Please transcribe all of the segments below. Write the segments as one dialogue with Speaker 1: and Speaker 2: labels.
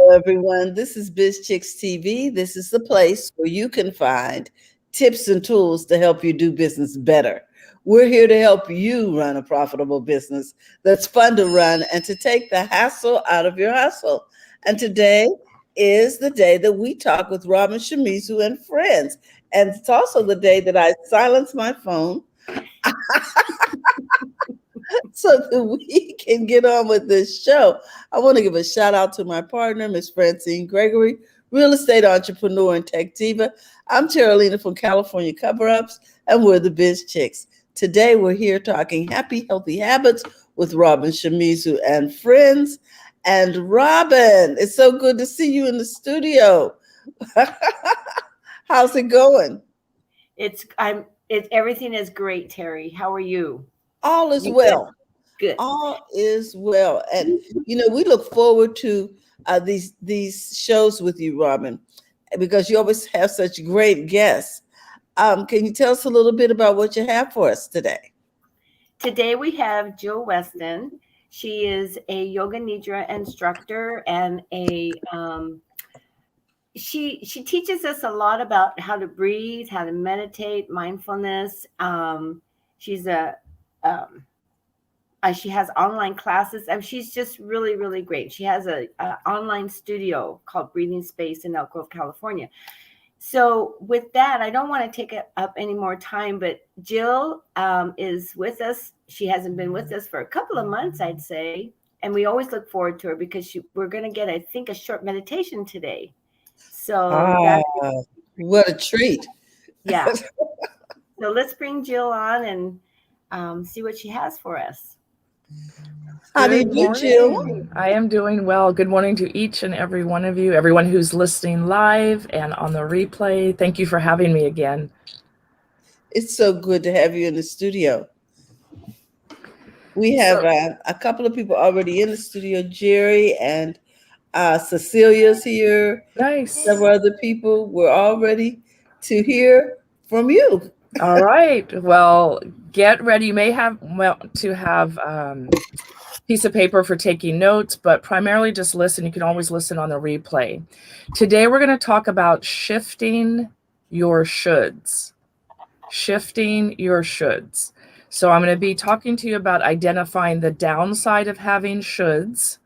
Speaker 1: Hello, everyone. This is BizChicks TV. This is the place where you can find tips and tools to help you do business better. We're here to help you run a profitable business that's fun to run and to take the hassle out of your hustle. And today is the day that we talk with Robin Shimizu and friends. And it's also the day that I silence my phone so that we can get on with this show. I want to give a shout out to my partner, Miss Francine Gregory, real estate entrepreneur and tech diva. I'm Terralina from California Cover Ups, and we're the Biz Chicks. Today, we're here talking happy, healthy habits with Robin Shimizu and friends. And Robin, it's so good to see you in the studio. How's it going?
Speaker 2: Everything is great, Terry. How are you?
Speaker 1: All is
Speaker 2: You
Speaker 1: well.
Speaker 2: good?
Speaker 1: All is well. And we look forward to these shows with you, Robin, because you always have such great guests. Can you tell us a little bit about what you have for us today?
Speaker 2: Today we have Jill Weston. She is a yoga nidra instructor and she teaches us a lot about how to breathe, how to meditate, mindfulness. She's a she has online classes, and she's just really, really great. She has a online studio called Breathing Space in Elk Grove, California. So with that, I don't want to take up any more time, but Jill is with us. She hasn't been with us for a couple of months, I'd say. And we always look forward to her because we're going to get, I think, a short meditation today. So
Speaker 1: what a treat.
Speaker 2: Yeah. So let's bring Jill on and see what she has for us.
Speaker 1: How do you do, Jill?
Speaker 3: I am doing well. Good morning to each and every one of you, everyone who's listening live and on the replay. Thank you for having me again.
Speaker 1: It's so good to have you in the studio. We have a couple of people already in the studio. Jerry and Cecilia's here.
Speaker 3: Nice.
Speaker 1: Several other people. We're all ready to hear from you.
Speaker 3: All right. Well, get ready. You may have to have piece of paper for taking notes, but primarily just listen. You can always listen on the replay. Today, we're going to talk about shifting your shoulds. Shifting your shoulds. So I'm going to be talking to you about identifying the downside of having shoulds.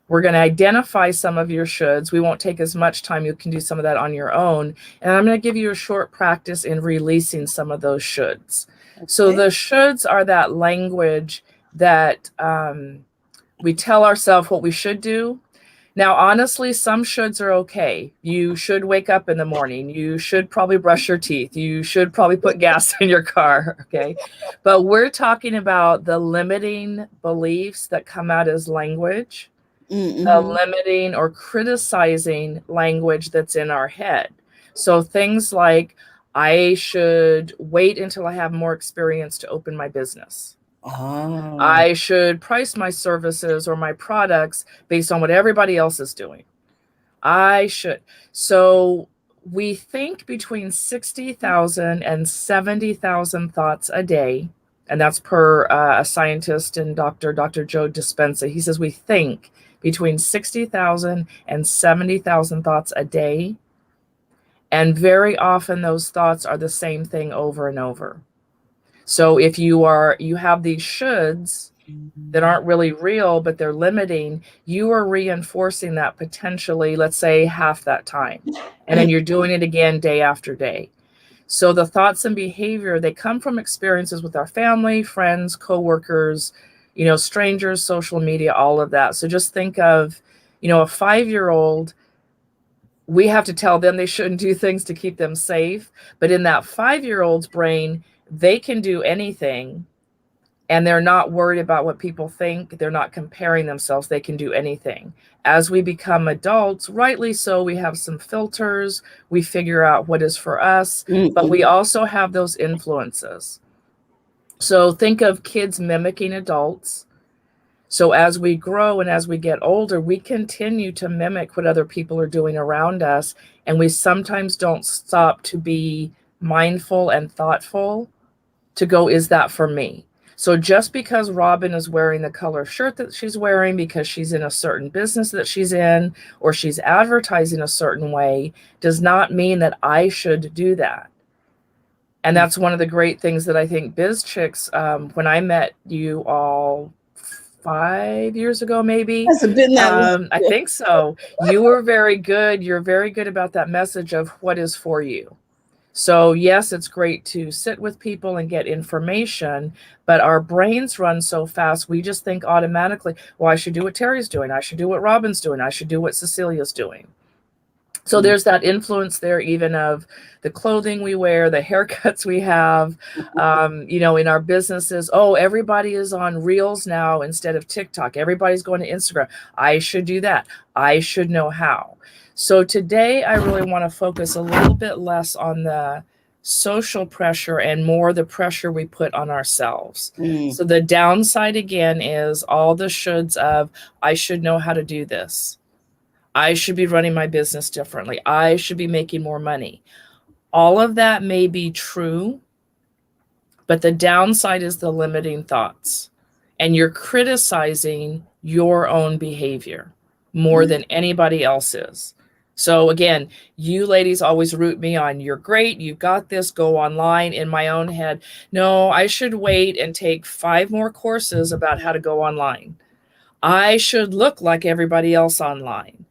Speaker 3: We're going to identify some of your shoulds. We won't take as much time. You can do some of that on your own. And I'm going to give you a short practice in releasing some of those shoulds. Okay. So the shoulds are that language that we tell ourselves what we should do. Now, honestly, some shoulds are okay. You should wake up in the morning. You should probably brush your teeth. You should probably put gas in your car, okay? But we're talking about the limiting beliefs that come out as language, the limiting or criticizing language that's in our head. So things like, I should wait until I have more experience to open my business.
Speaker 1: Oh.
Speaker 3: I should price my services or my products based on what everybody else is doing. I should. So we think between 60,000 and 70,000 thoughts a day. And that's per a scientist and Dr. Joe Dispenza. He says we think between 60,000 and 70,000 thoughts a day. And very often those thoughts are the same thing over and over. So if you have these shoulds that aren't really real, but they're limiting, you are reinforcing that potentially, let's say, half that time. And then you're doing it again day after day. So the thoughts and behavior, they come from experiences with our family, friends, coworkers, strangers, social media, all of that. So just think of, a 5-year-old, we have to tell them they shouldn't do things to keep them safe. But in that 5-year-old's brain, they can do anything and they're not worried about what people think. They're not comparing themselves. They can do anything. As we become adults, rightly so, we have some filters. We figure out what is for us, but we also have those influences. So think of kids mimicking adults. So as we grow and as we get older, we continue to mimic what other people are doing around us. And we sometimes don't stop to be mindful and thoughtful to go, is that for me? So just because Robin is wearing the color shirt that she's wearing because she's in a certain business that she's in, or she's advertising a certain way, does not mean that I should do that. And that's one of the great things that I think BizChicks, when I met you all 5 years ago, maybe,
Speaker 1: Has it been that long?
Speaker 3: I think so. You were very good. You're very good about that message of what is for you. So yes, it's great to sit with people and get information, but our brains run so fast, we just think automatically, well, I should do what Terry's doing. I should do what Robin's doing. I should do what Cecilia's doing. So there's that influence there, even of the clothing we wear, the haircuts we have, in our businesses. Oh, everybody is on Reels now instead of TikTok. Everybody's going to Instagram. I should do that. I should know how. So today I really want to focus a little bit less on the social pressure and more the pressure we put on ourselves. So the downside again is all the shoulds of, I should know how to do this. I should be running my business differently. I should be making more money. All of that may be true, but the downside is the limiting thoughts. And you're criticizing your own behavior more than anybody else's. So again, you ladies always root me on. You're great. You've got this. Go online. In my own head, no, I should wait and take 5 more courses about how to go online. I should look like everybody else online.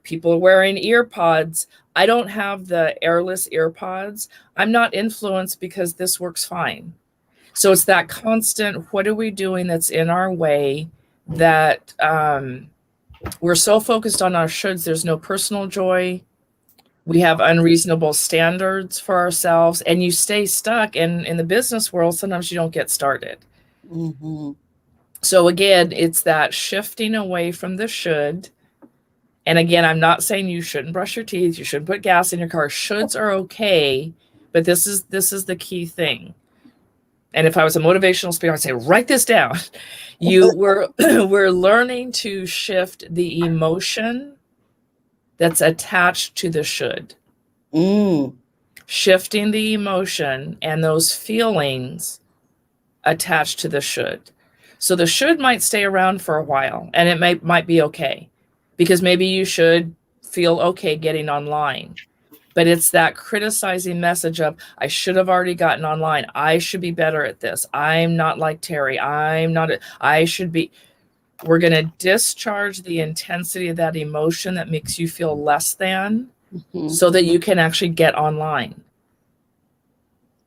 Speaker 3: People are wearing ear pods. I don't have the airless ear pods. I'm not influenced because this works fine. So it's that constant, what are we doing that's in our way that we're so focused on our shoulds, there's no personal joy. We have unreasonable standards for ourselves, and you stay stuck. And in the business world, sometimes you don't get started.
Speaker 1: Mm-hmm.
Speaker 3: So again, it's that shifting away from the should. And again, I'm not saying you shouldn't brush your teeth, you shouldn't put gas in your car. Shoulds are okay, but this is the key thing. And if I was a motivational speaker, I'd say, write this down. We're learning to shift the emotion that's attached to the should. Shifting the emotion and those feelings attached to the should. So the should might stay around for a while, and it might be okay, because maybe you should feel okay getting online. But it's that criticizing message of, I should have already gotten online. I should be better at this. I'm not like Terry. I should be. We're going to discharge the intensity of that emotion that makes you feel less than, so that you can actually get online.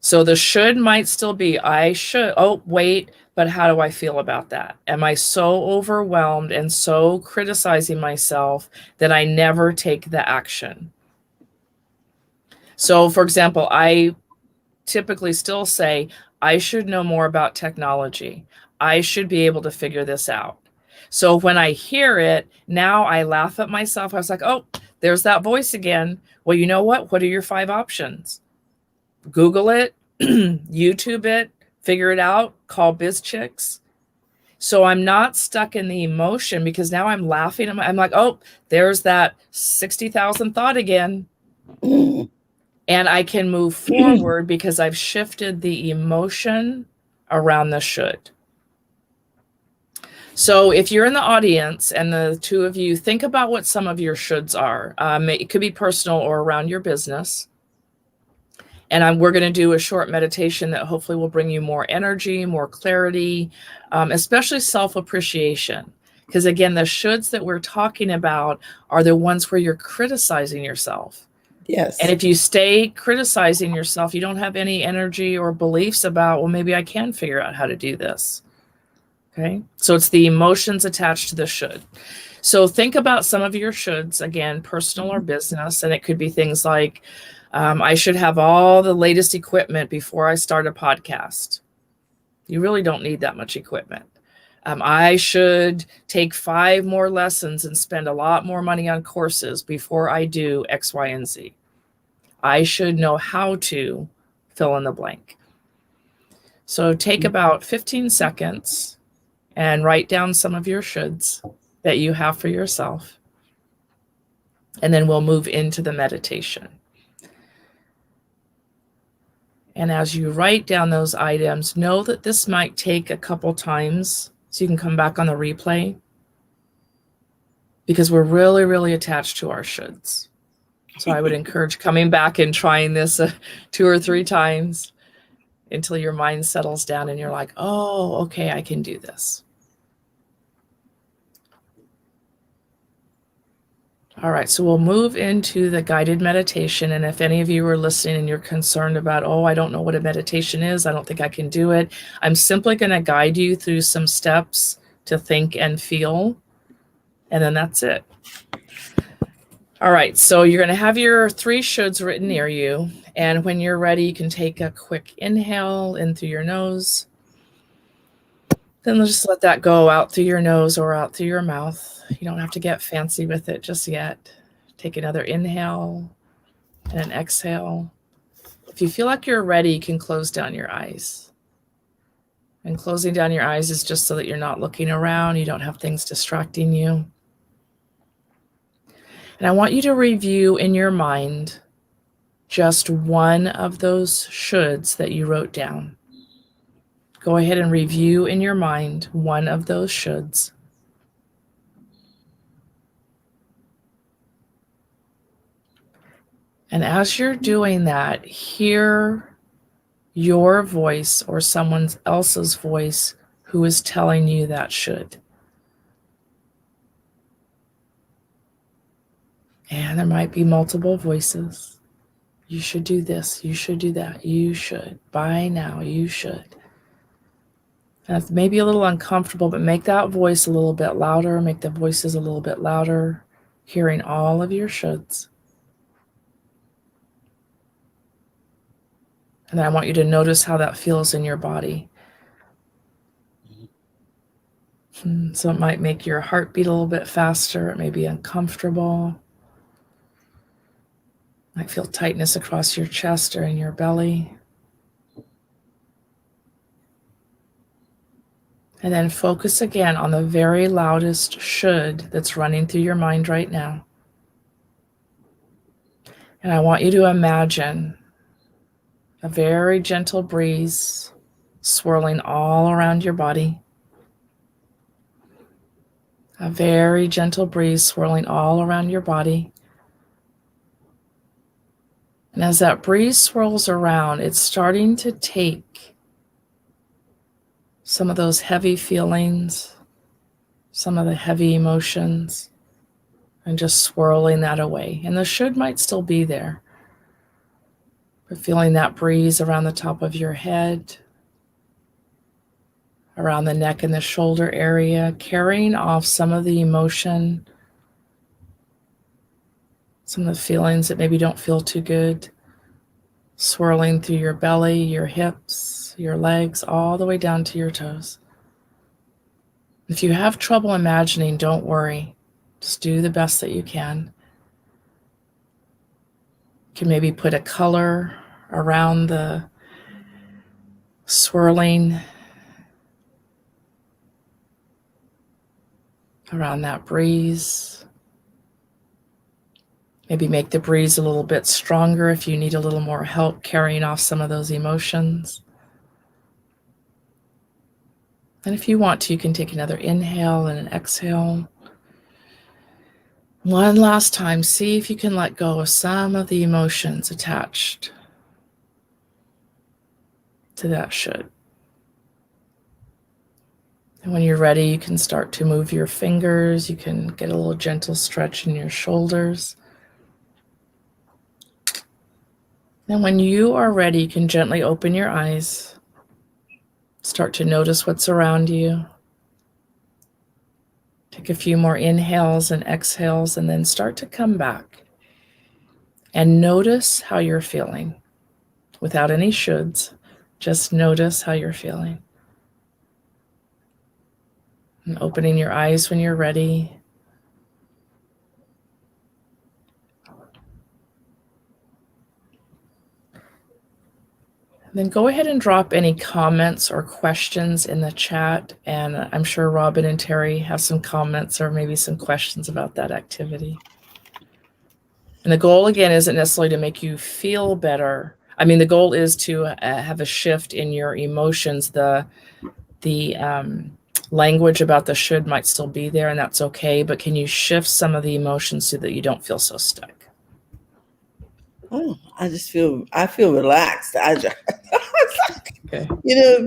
Speaker 3: So the should might still be, I should, wait, but how do I feel about that? Am I so overwhelmed and so criticizing myself that I never take the action? So for example, I typically still say, I should know more about technology. I should be able to figure this out. So when I hear it, now I laugh at myself. I was like, oh, there's that voice again. Well, you know what? What are your 5 options? Google it, YouTube it, figure it out, call BizChicks. So I'm not stuck in the emotion, because now I'm laughing. I'm like, oh, there's that 60,000 thought again. And I can move forward because I've shifted the emotion around the should. So if you're in the audience and the 2 of you, think about what some of your shoulds are. It could be personal or around your business. And we're going to do a short meditation that hopefully will bring you more energy, more clarity, especially self-appreciation. Because again, the shoulds that we're talking about are the ones where you're criticizing yourself.
Speaker 1: Yes.
Speaker 3: And if you stay criticizing yourself, you don't have any energy or beliefs about, well, maybe I can figure out how to do this. Okay. So it's the emotions attached to the should. So think about some of your shoulds, again, personal or business. And it could be things like, I should have all the latest equipment before I start a podcast. You really don't need that much equipment. I should take 5 more lessons and spend a lot more money on courses before I do X, Y, and Z. I should know how to fill in the blank. So take about 15 seconds and write down some of your shoulds that you have for yourself. And then we'll move into the meditation. And as you write down those items, know that this might take a couple times so you can come back on the replay, because we're really, really attached to our shoulds. So I would encourage coming back and trying this 2 or 3 times until your mind settles down and you're like, oh, okay, I can do this. All right, so we'll move into the guided meditation. And if any of you are listening and you're concerned about, oh, I don't know what a meditation is, I don't think I can do it, I'm simply going to guide you through some steps to think and feel, and then that's it. All right, so you're going to have your 3 shoulds written near you. And when you're ready, you can take a quick inhale in through your nose. Then just let that go out through your nose or out through your mouth. You don't have to get fancy with it just yet. Take another inhale and an exhale. If you feel like you're ready, you can close down your eyes. And closing down your eyes is just so that you're not looking around. You don't have things distracting you. And I want you to review in your mind just one of those shoulds that you wrote down. Go ahead and review in your mind one of those shoulds. And as you're doing that, hear your voice or someone else's voice who is telling you that should. And there might be multiple voices. You should do this. You should do that. You should. By now, you should. And it's maybe a little uncomfortable, but make that voice a little bit louder. Make the voices a little bit louder. Hearing all of your shoulds. And then I want you to notice how that feels in your body. So it might make your heart beat a little bit faster. It may be uncomfortable. Might feel tightness across your chest or in your belly. And then focus again on the very loudest should that's running through your mind right now. And I want you to imagine a very gentle breeze swirling all around your body. A very gentle breeze swirling all around your body. And as that breeze swirls around, it's starting to take some of those heavy feelings, some of the heavy emotions, and just swirling that away. And the should might still be there. But feeling that breeze around the top of your head, around the neck and the shoulder area, carrying off some of the emotion, some of the feelings that maybe don't feel too good, swirling through your belly, your hips, your legs, all the way down to your toes. If you have trouble imagining, don't worry. Just do the best that you can. You can maybe put a color around the swirling, around that breeze. Maybe make the breeze a little bit stronger if you need a little more help carrying off some of those emotions. And if you want to, you can take another inhale and an exhale. One last time, see if you can let go of some of the emotions attached to that should. And when you're ready, you can start to move your fingers. You can get a little gentle stretch in your shoulders. And when you are ready, you can gently open your eyes. Start to notice what's around you. Take a few more inhales and exhales, and then start to come back. And notice how you're feeling. Without any shoulds, just notice how you're feeling. And opening your eyes when you're ready. Then go ahead and drop any comments or questions in the chat. And I'm sure Robin and Terry have some comments or maybe some questions about that activity. And the goal, again, isn't necessarily to make you feel better. I mean, the goal is to have a shift in your emotions. The language about the should might still be there, and that's okay, but can you shift some of the emotions so that you don't feel so stuck?
Speaker 1: Oh, I feel relaxed.
Speaker 3: Okay.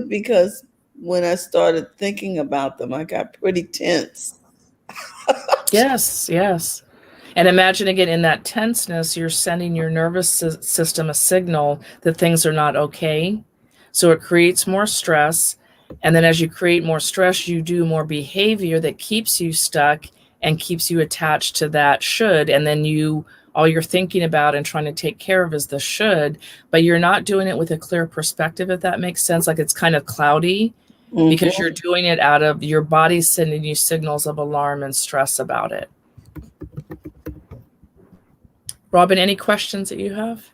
Speaker 1: Because when I started thinking about them, I got pretty tense.
Speaker 3: Yes, yes. And imagine again, in that tenseness, you're sending your nervous system a signal that things are not okay. So it creates more stress. And then as you create more stress, you do more behavior that keeps you stuck and keeps you attached to that should. And then all you're thinking about and trying to take care of is the should, but you're not doing it with a clear perspective, if that makes sense. Like it's kind of cloudy because you're doing it out of your body sending you signals of alarm and stress about it. Robin, any questions that you have?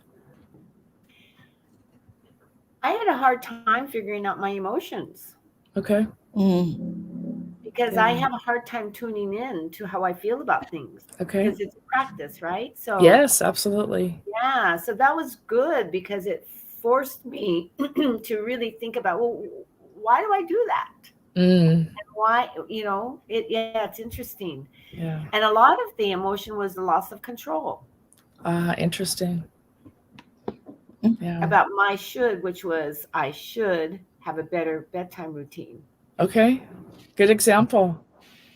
Speaker 2: I had a hard time figuring out my emotions.
Speaker 3: Okay.
Speaker 2: Because I have a hard time tuning in to how I feel about things.
Speaker 3: Okay.
Speaker 2: Because it's a practice, right? So
Speaker 3: yes, absolutely.
Speaker 2: Yeah. So that was good because it forced me to really think about, well, why do I do that? And why, it's interesting.
Speaker 3: Yeah.
Speaker 2: And a lot of the emotion was the loss of control.
Speaker 3: Interesting. Yeah.
Speaker 2: About my should, which was I should have a better bedtime routine.
Speaker 3: Okay. Good example.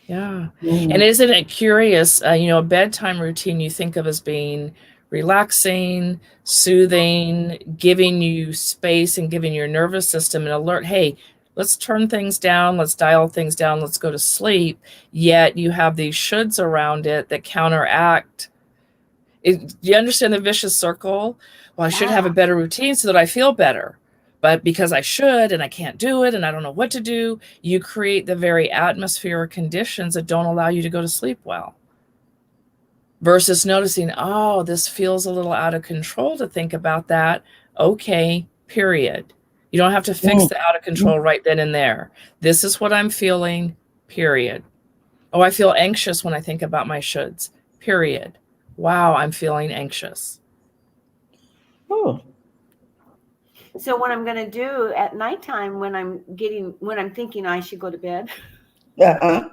Speaker 3: Yeah. And isn't it curious, a bedtime routine you think of as being relaxing, soothing, giving you space and giving your nervous system an alert. Hey, let's turn things down. Let's dial things down. Let's go to sleep. Yet you have these shoulds around it that counteract. Do you understand the vicious circle? Well, I should have a better routine so that I feel better. But because I should and I can't do it and I don't know what to do, you create the very atmosphere or conditions that don't allow you to go to sleep well. Versus noticing, oh, this feels a little out of control to think about that. Okay, period. You don't have to fix the out of control right then and there. This is what I'm feeling, period. Oh, I feel anxious when I think about my shoulds, period. Wow, I'm feeling anxious.
Speaker 1: Oh.
Speaker 2: So what I'm going to do at nighttime when I'm thinking I should go to bed,
Speaker 1: Uh-huh.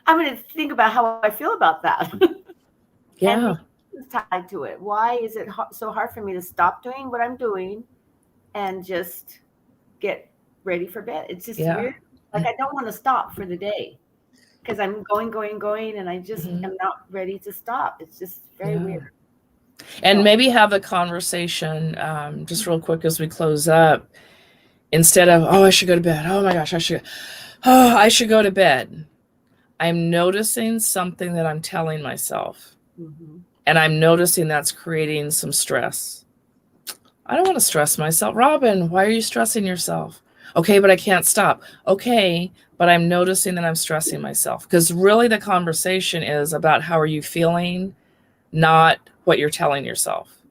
Speaker 2: I'm going to think about how I feel about that.
Speaker 3: Yeah.
Speaker 2: And it's tied to it. Why is it so hard for me to stop doing what I'm doing and just get ready for bed? It's just weird. Like I don't want to stop for the day because I'm going, and I just am not ready to stop. It's just very weird.
Speaker 3: And maybe have a conversation, just real quick as we close up, instead of, oh, I should go to bed. Oh my gosh, I should go to bed. I'm noticing something that I'm telling myself. And I'm noticing that's creating some stress. I don't want to stress myself. Robin, why are you stressing yourself? Okay, but I can't stop. Okay, but I'm noticing that I'm stressing myself. Because really the conversation is about how are you feeling, not what you're telling yourself.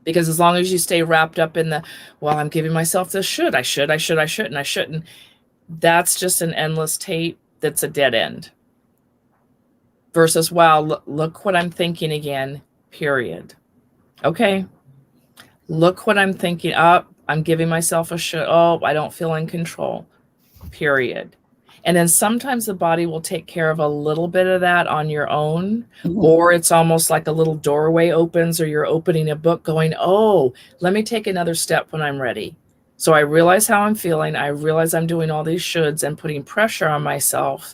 Speaker 3: Because as long as you stay wrapped up in the, well, I'm giving myself this should, I shouldn't. That's just an endless tape that's a dead end. Versus, wow, look what I'm thinking again, period. Okay. Look what I'm thinking. I'm giving myself a should. Oh, I don't feel in control, period. And then sometimes the body will take care of a little bit of that on your own, or it's almost like a little doorway opens or you're opening a book going, oh, let me take another step when I'm ready. So I realize how I'm feeling. I realize I'm doing all these shoulds and putting pressure on myself.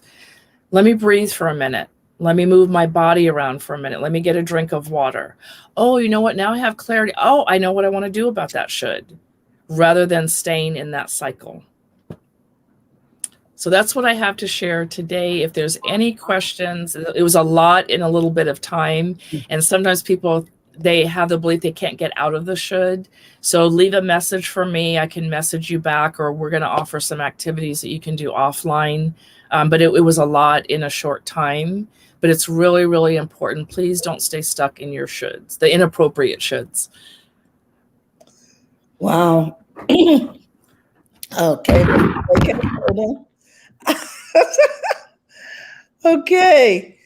Speaker 3: Let me breathe for a minute. Let me move my body around for a minute. Let me get a drink of water. Oh, you know what? Now I have clarity. Oh, I know what I want to do about that should, rather than staying in that cycle. So that's what I have to share today. If there's any questions, it was a lot in a little bit of time. And sometimes people, they have the belief they can't get out of the should. So leave a message for me. I can message you back, or we're going to offer some activities that you can do offline. But it was a lot in a short time. But it's really, really important. Please don't stay stuck in your shoulds, the inappropriate shoulds.
Speaker 1: Wow. Okay. Hold on. Okay.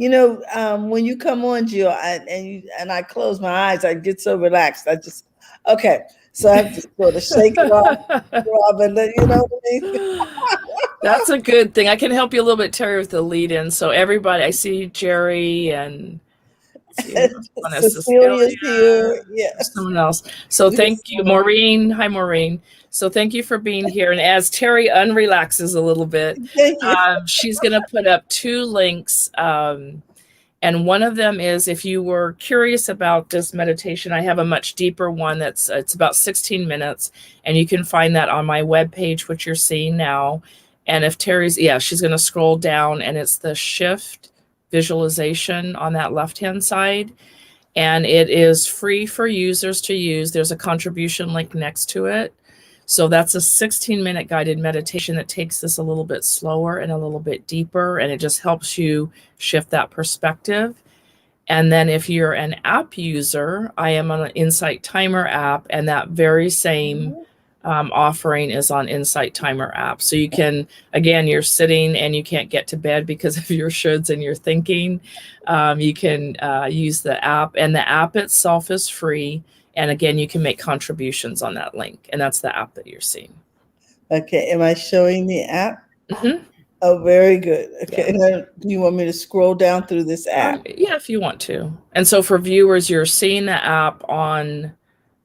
Speaker 1: When you come on, Jill, and I close my eyes, I get so relaxed. I just okay. So I have to sort of shake it off, Robin. You know what I mean?
Speaker 3: That's a good thing. I can help you a little bit, Terry, with the lead in. So everybody, I see Jerry and let's see who else on this.
Speaker 1: Cecilia's here.
Speaker 3: Cecilia,
Speaker 1: Yes.
Speaker 3: someone else. So thank you, Maureen. Hi, Maureen. So thank you for being here. And as Terry unrelaxes a little bit,
Speaker 1: Thank you.
Speaker 3: she's going to put up 2 links. And one of them is, if you were curious about this meditation, I have a much deeper one it's about 16 minutes, and you can find that on my webpage, which you're seeing now. And if Terry's, she's going to scroll down, and it's the shift visualization on that left-hand side. And it is free for users to use. There's a contribution link next to it. So that's a 16-minute guided meditation that takes this a little bit slower and a little bit deeper, and it just helps you shift that perspective. And then if you're an app user, I am on an Insight Timer app, and that very same offering is on Insight Timer app. So you can, again, you're sitting and you can't get to bed because of your shoulds and your thinking. You can use the app, and the app itself is free. And again, you can make contributions on that link, and that's the app that you're seeing.
Speaker 1: Okay, am I showing the app?
Speaker 3: Mm-hmm.
Speaker 1: Oh, very good. Okay, now, do you want me to scroll down through this app?
Speaker 3: Yeah, if you want to. And so for viewers, you're seeing the app on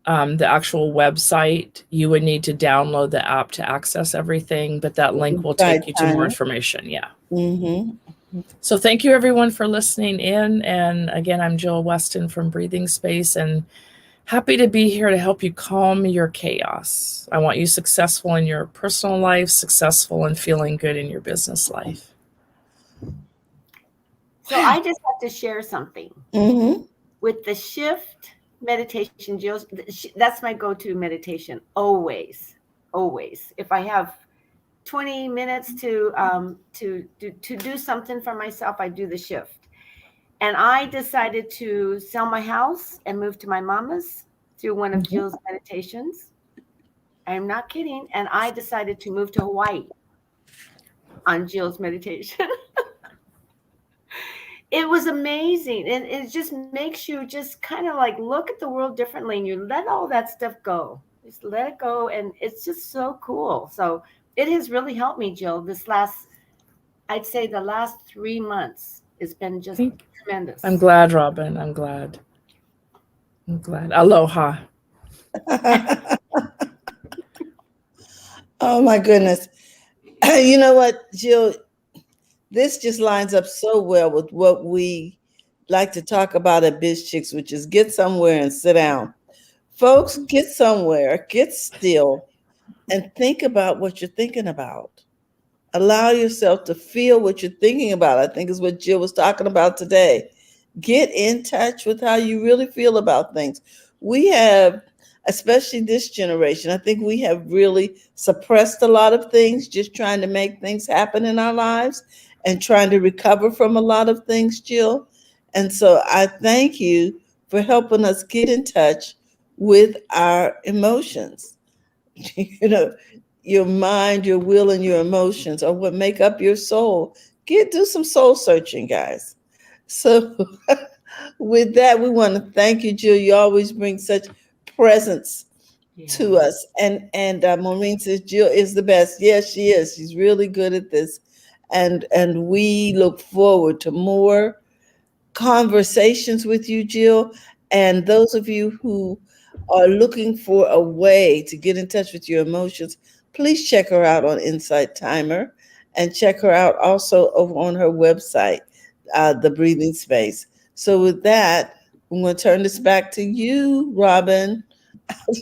Speaker 3: the actual website. You would need to download the app to access everything, but that link will take you to more information. Yeah.
Speaker 1: Mm-hmm.
Speaker 3: So thank you, everyone, for listening in. And again, I'm Jill Weston from Breathing Space, and happy to be here to help you calm your chaos. I want you successful in your personal life, successful and feeling good in your business life.
Speaker 2: So I just have to share something.
Speaker 1: Mm-hmm.
Speaker 2: With the shift meditation, Jill, that's my go-to meditation. Always. If I have 20 minutes to do something for myself, I do the shift. And I decided to sell my house and move to my mama's through one of Jill's meditations. I'm not kidding. And I decided to move to Hawaii on Jill's meditation. It was amazing. And it just makes you just kind of like look at the world differently, and you let all that stuff go. Just let it go. And it's just so cool. So it has really helped me, Jill, I'd say the last 3 months. It's been just tremendous.
Speaker 3: I'm glad, Robin. I'm glad. Aloha.
Speaker 1: Oh, my goodness. You know what, Jill? This just lines up so well with what we like to talk about at BizChicks, which is get somewhere and sit down. Folks, get somewhere, get still, and think about what you're thinking about. Allow yourself to feel what you're thinking about. I think is what Jill was talking about today. Get in touch with how you really feel about things. We have, especially this generation, I think we have really suppressed a lot of things, just trying to make things happen in our lives and trying to recover from a lot of things, Jill. And so I thank you for helping us get in touch with our emotions. Your mind, your will, and your emotions are what make up your soul. Do some soul searching, guys. So with that, we want to thank you, Jill. You always bring such presence to us. And Maureen says Jill is the best. Yes, she is. She's really good at this. And we look forward to more conversations with you, Jill. And those of you who are looking for a way to get in touch with your emotions, please check her out on Insight Timer, and check her out also over on her website, The Breathing Space. So with that, I'm going to turn this back to you, Robin.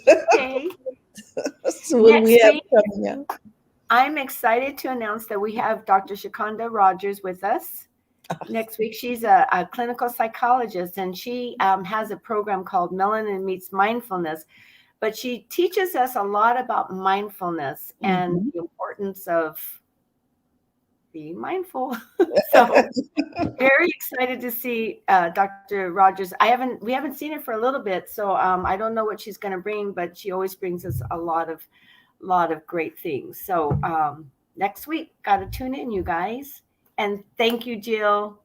Speaker 2: Okay.
Speaker 1: So what do we have coming up?
Speaker 2: I'm excited to announce that we have Dr. Shikanda Rogers with us next week. She's a clinical psychologist, and she has a program called Melanin Meets Mindfulness. But she teaches us a lot about mindfulness and the importance of being mindful. So very excited to see Dr. Rogers. We haven't seen her for a little bit, so I don't know what she's going to bring, but she always brings us a lot of great things. So next week, got to tune in, you guys. And thank you, Jill.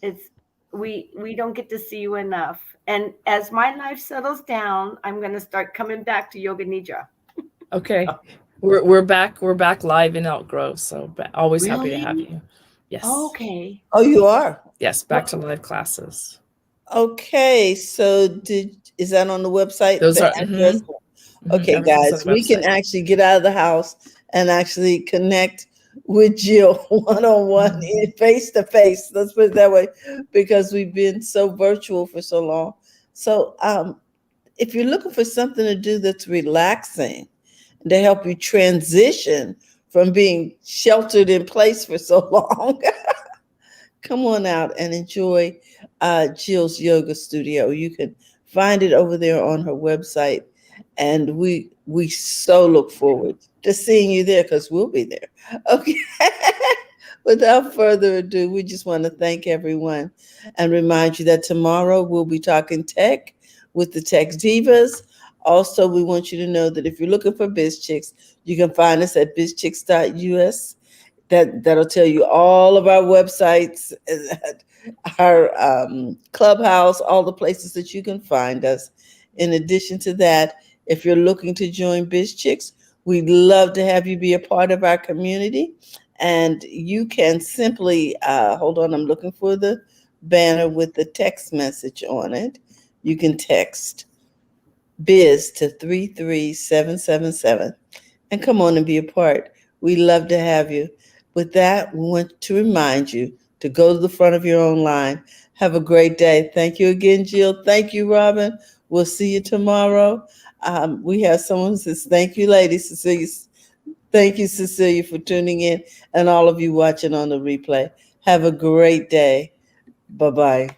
Speaker 2: It's we don't get to see you enough. And as my life settles down, I'm going to start coming back to Yoga Nidra.
Speaker 3: Okay. We're back. We're back live in Elk Grove. So always happy to have
Speaker 2: Really?
Speaker 3: you. Yes.
Speaker 2: Okay.
Speaker 1: Oh, you are?
Speaker 3: Yes. Back to live classes.
Speaker 1: Okay. So is that on the website?
Speaker 3: Those
Speaker 1: The
Speaker 3: are
Speaker 1: address? Okay,
Speaker 3: everything's on
Speaker 1: guys,
Speaker 3: the
Speaker 1: we can
Speaker 3: website.
Speaker 1: actually get out of the house and actually connect with Jill one-on-one, face to face. Let's put it that way, because we've been so virtual for so long. So, if you're looking for something to do that's relaxing to help you transition from being sheltered in place for so long, come on out and enjoy Jill's yoga studio. You can find it over there on her website, and we so look forward to seeing you there, because we'll be there. Okay. Without further ado, we just want to thank everyone and remind you that tomorrow we'll be talking tech with the Tech Divas. Also, we want you to know that if you're looking for BizChicks, you can find us at bizchicks.us. That'll tell you all of our websites, our clubhouse, all the places that you can find us. In addition to that, if you're looking to join BizChicks, we'd love to have you be a part of our community. And you can simply, hold on, I'm looking for the banner with the text message on it. You can text biz to 33777 and come on and be a part. We love to have you. With that, we want to remind you to go to the front of your own line. Have a great day. Thank you again, Jill. Thank you, Robin. We'll see you tomorrow. We have someone who says, thank you, ladies. Cecilia. Thank you, Cecilia, for tuning in, and all of you watching on the replay. Have a great day. Bye-bye.